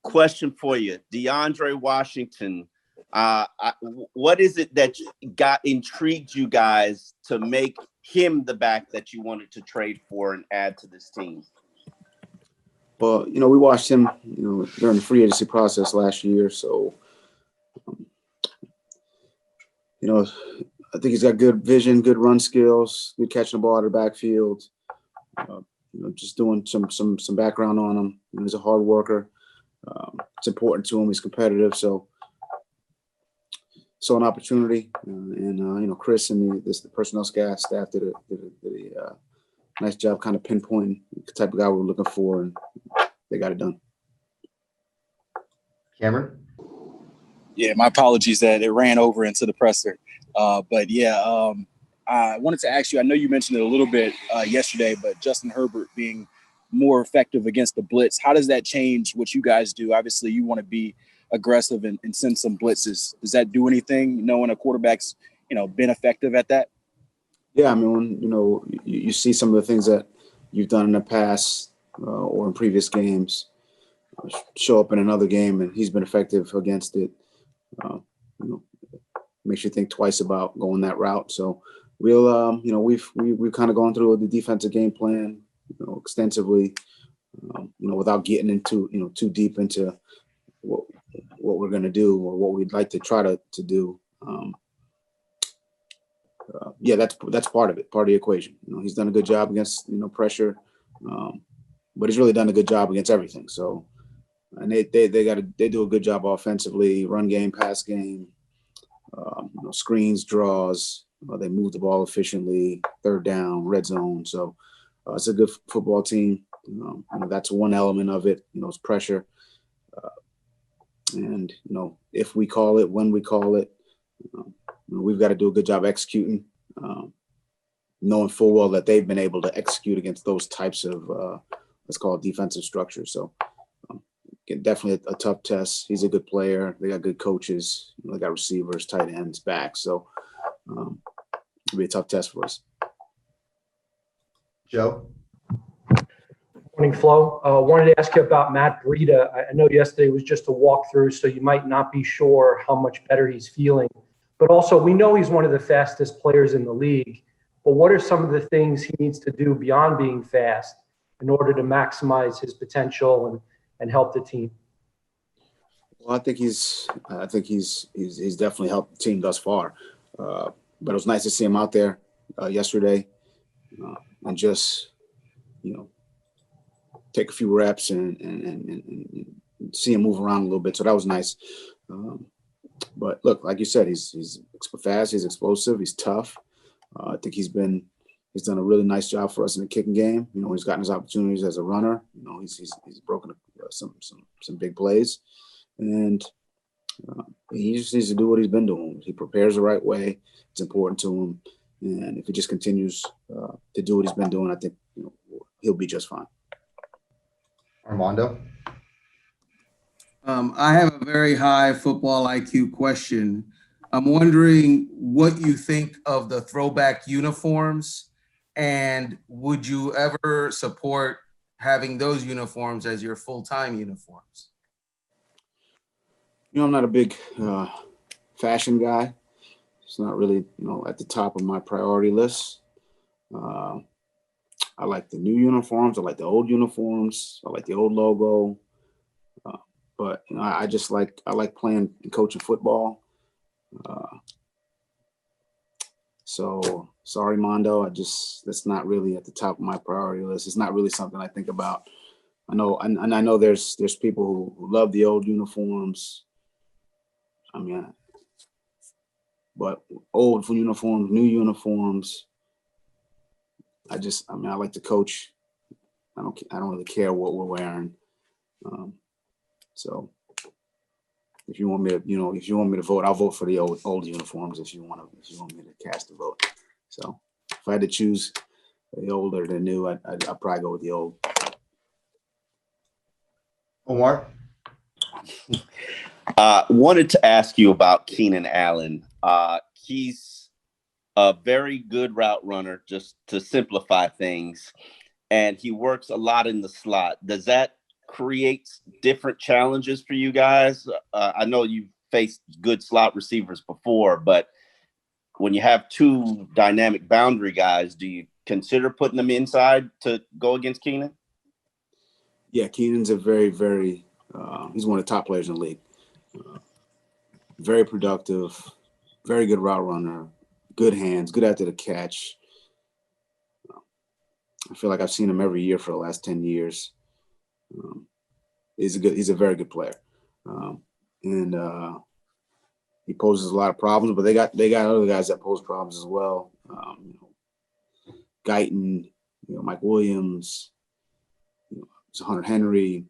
question for you, DeAndre Washington. What is it that intrigued you guys to make him the back that you wanted to trade for and add to this team? Well, we watched him, during the free agency process last year. So, I think he's got good vision, good run skills, good catching the ball out of the backfield. Just doing some background on him. He's a hard worker. It's important to him. He's competitive. So an opportunity, and Chris and the personnel staff did a nice job kind of pinpointing the type of guy we're looking for, and they got it done. Cameron? Yeah, my apologies that it ran over into the presser. But yeah, I wanted to ask you, I know you mentioned it a little bit yesterday, but Justin Herbert being more effective against the blitz, how does that change what you guys do? Obviously, you want to be aggressive and send some blitzes. Does that do anything, knowing a quarterback's, been effective at that? Yeah, I mean, when, you see some of the things that you've done in the past or in previous games show up in another game, and he's been effective against it. Makes you think twice about going that route. So we'll, we've kind of gone through the defensive game plan, extensively, without getting into, too deep into what we're going to do or what we'd like to try to do. Yeah, that's part of it, part of the equation. He's done a good job against, pressure, but he's really done a good job against everything. So, and they do a good job offensively, run game, pass game, screens, draws. They move the ball efficiently, third down, red zone. So it's a good football team. That's one element of it. It's pressure. And if we call it, when we call it, we've got to do a good job executing, knowing full well that they've been able to execute against those types of, let's call it defensive structures. So definitely a tough test. He's a good player. They got good coaches. They got receivers, tight ends, backs. So it'll be a tough test for us. Joe? Morning, Flo. Wanted to ask you about Matt Breida. I know yesterday was just a walkthrough, so you might not be sure how much better he's feeling. But also, we know he's one of the fastest players in the league. But what are some of the things he needs to do beyond being fast in order to maximize his potential and help the team? Well, I think he's definitely helped the team thus far. But it was nice to see him out there yesterday and just, take a few reps and see him move around a little bit. So that was nice. But look, like you said, he's fast, he's explosive, he's tough. I think he's done a really nice job for us in the kicking game. He's gotten his opportunities as a runner. He's broken some big plays, and he just needs to do what he's been doing. He prepares the right way. It's important to him, and if he just continues to do what he's been doing, I think he'll be just fine. Armando? I have a very high football IQ question. I'm wondering what you think of the throwback uniforms, and would you ever support having those uniforms as your full-time uniforms? I'm not a big fashion guy. It's not really, at the top of my priority list. I like the new uniforms. I like the old uniforms. I like the old logo. But I like playing and coaching football. So sorry, Mondo. That's not really at the top of my priority list. It's not really something I think about. I know there's people who love the old uniforms. But old uniforms, new uniforms. I like to coach. I don't really care what we're wearing. So if you want me to vote, I'll vote for the old uniforms if you want me to cast a vote. So if I had to choose the old or the new, I'd probably go with the old. Omar? Wanted to ask you about Keenan Allen. He's a very good route runner, just to simplify things, and he works a lot in the slot. Does that creates different challenges for you guys? I know you've faced good slot receivers before, but when you have two dynamic boundary guys, do you consider putting them inside to go against Keenan? Yeah, Keenan's a very, very he's one of the top players in the league. Very productive, very good route runner, good hands, good after the catch. I feel like I've seen him every year for the last 10 years. He's a very good player. And he poses a lot of problems, but they got other guys that pose problems as well. Guyton, Mike Williams, Hunter Henry.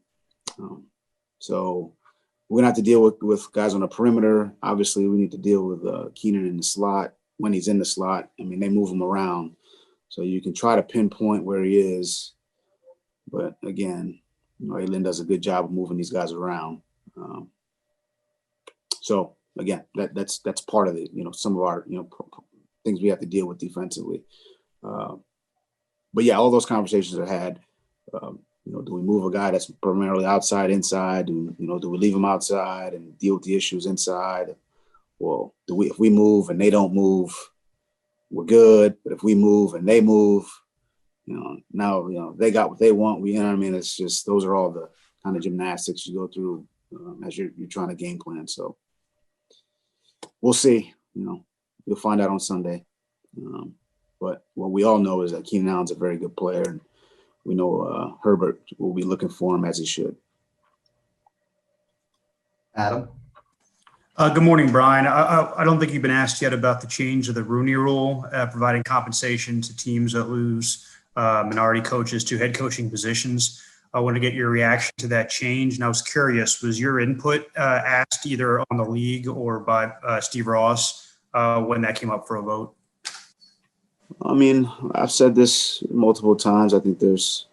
So we're gonna have to deal with guys on the perimeter. Obviously, we need to deal with Keenan in the slot when he's in the slot. I mean, they move him around, so you can try to pinpoint where he is. But again, Lynn does a good job of moving these guys around. So again, that's part of the some of our things we have to deal with defensively. But yeah, all those conversations are had. Do we move a guy that's primarily outside, inside? Do we leave him outside and deal with the issues inside? Well, if we move and they don't move, we're good. But if we move and they move, now they got what they want. It's just those are all the kind of gymnastics you go through as you're trying to game plan. So we'll see. You'll find out on Sunday. But what we all know is that Keenan Allen's a very good player, and we know Herbert will be looking for him as he should. Adam? Good morning, Brian. I don't think you've been asked yet about the change of the Rooney Rule, providing compensation to teams that lose minority coaches to head coaching positions. I want to get your reaction to that change. And I was curious, was your input asked either on the league or by Steve Ross when that came up for a vote? I mean, I've said this multiple times. I think there's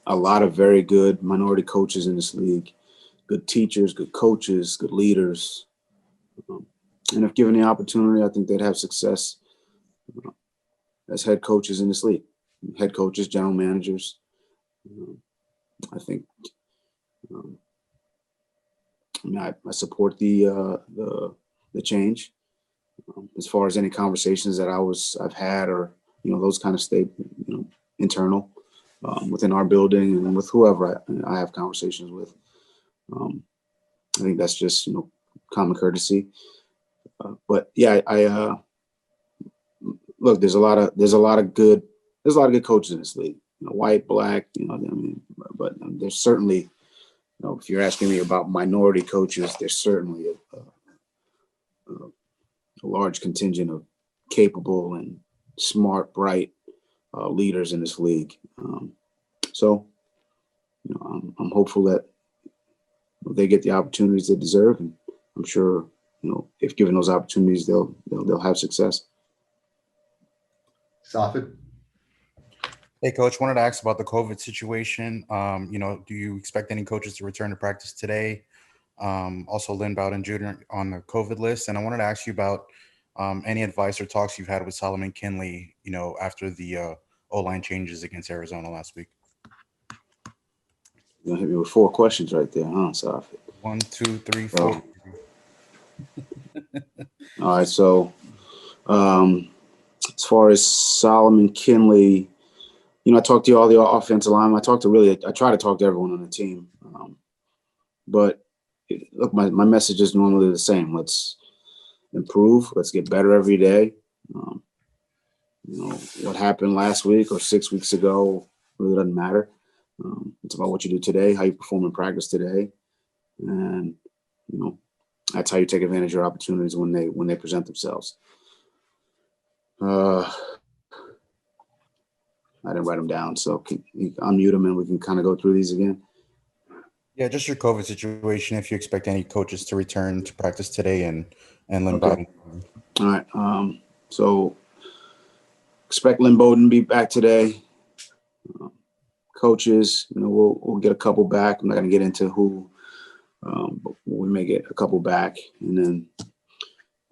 a lot of very good minority coaches in this league, good teachers, good coaches, good leaders. And if given the opportunity, I think they'd have success as head coaches in this league, head coaches, general managers. I think, I support the change. As far as any conversations that I've had, or those kind of internal within our building and with whoever I have conversations with, I think that's just common courtesy. But yeah, I look. There's a lot of good coaches in this league. White, black. But there's certainly, if you're asking me about minority coaches, there's certainly a large contingent of capable and smart, bright leaders in this league. So, I'm hopeful that they get the opportunities they deserve, and I'm sure, if given those opportunities, they'll have success. Safid? Hey, Coach, wanted to ask about the COVID situation. Do you expect any coaches to return to practice today? Also, Lynn Bowden Jr. on the COVID list. And I wanted to ask you about any advice or talks you've had with Solomon Kinley, after the O-line changes against Arizona last week. You're gonna hit me with 4 questions right there, huh, Safid? 1, 2, 3, 4. All right. So, as far as Solomon Kinley, I talked to all the offensive linemen. I try to talk to everyone on the team. But look, my message is normally the same. Let's improve. Let's get better every day. What happened last week or 6 weeks ago really doesn't matter. It's about what you do today, how you perform in practice today, and that's how you take advantage of your opportunities when they present themselves. I didn't write them down, so can you unmute them and we can kind of go through these again? Yeah, just your COVID situation. If you expect any coaches to return to practice today, and Lynn Okay. Bowden. All right. So expect Lynn Bowden to be back today. Coaches, we'll get a couple back. I'm not going to get into who, but we may get a couple back. And then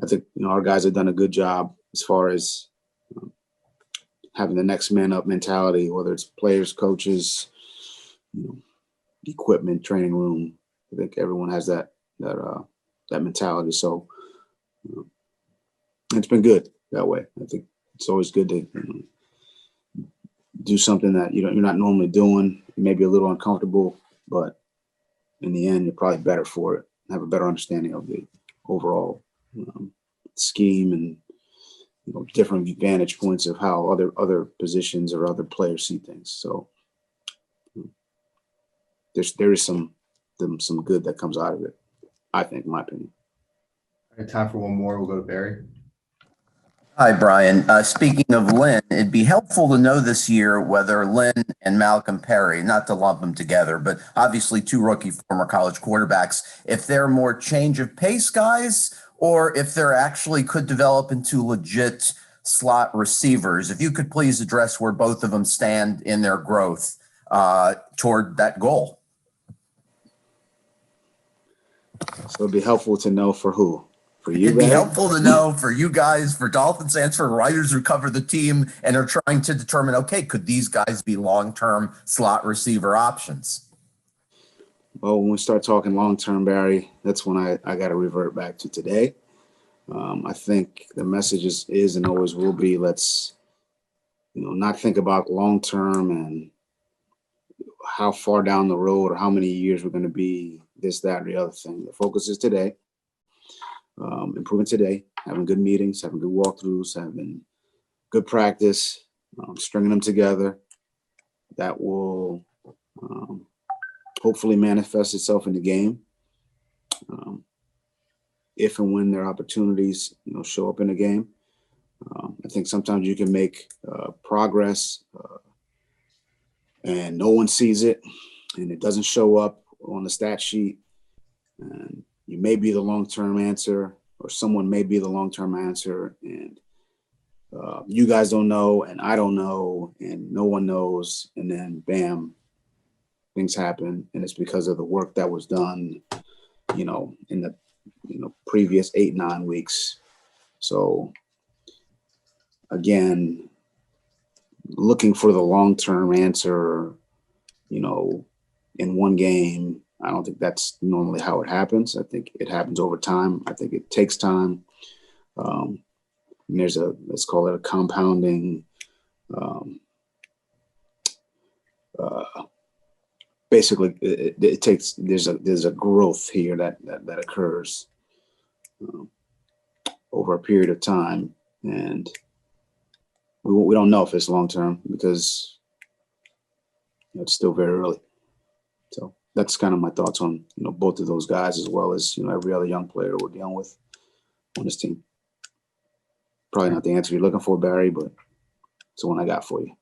I think our guys have done a good job as far as having the next man up mentality, whether it's players, coaches, equipment, training room. I think everyone has that mentality. So it's been good that way. I think it's always good to do something that you're not normally doing. Maybe a little uncomfortable, but in the end, you're probably better for it. Have a better understanding of the overall scheme and different vantage points of how other positions or other players see things. So there is some good that comes out of it, I think, in my opinion. All right, time for one more. We'll go to Barry. Hi, Brian. Speaking of Lynn, it'd be helpful to know this year whether Lynn and Malcolm Perry, not to lump them together, but obviously two rookie former college quarterbacks, if they're more change of pace guys or if they're actually could develop into legit slot receivers. If you could please address where both of them stand in their growth toward that goal. So it'd be helpful to know for who? For you, It'd be Barry? helpful to know for you guys, for Dolphins fans, for writers who cover the team and are trying to determine, okay, could these guys be long-term slot receiver options? Well, when we start talking long-term, Barry, that's when I got to revert back to today. I think the message is and always will be, let's not think about long-term and how far down the road or how many years we're going to be, this, that, or the other thing. The focus is today. Improving today, having good meetings, having good walkthroughs, having good practice, stringing them together. That will hopefully manifest itself in the game. If and when their opportunities, show up in the game. I think sometimes you can make progress and no one sees it and it doesn't show up on the stat sheet. And you may be the long-term answer, or someone may be the long-term answer, and you guys don't know, and I don't know, and no one knows, and then bam, things happen, and it's because of the work that was done, in the previous 8-9 weeks. So again, looking for the long-term answer, in one game. I don't think that's normally how it happens. I think it happens over time. I think it takes time. And there's let's call it a compounding. Basically, it takes. There's a growth here that occurs over a period of time, and we don't know if it's long term because it's still very early. So that's kind of my thoughts on both of those guys, as well as every other young player we're dealing with on this team. Probably not the answer you're looking for, Barry, but it's the one I got for you.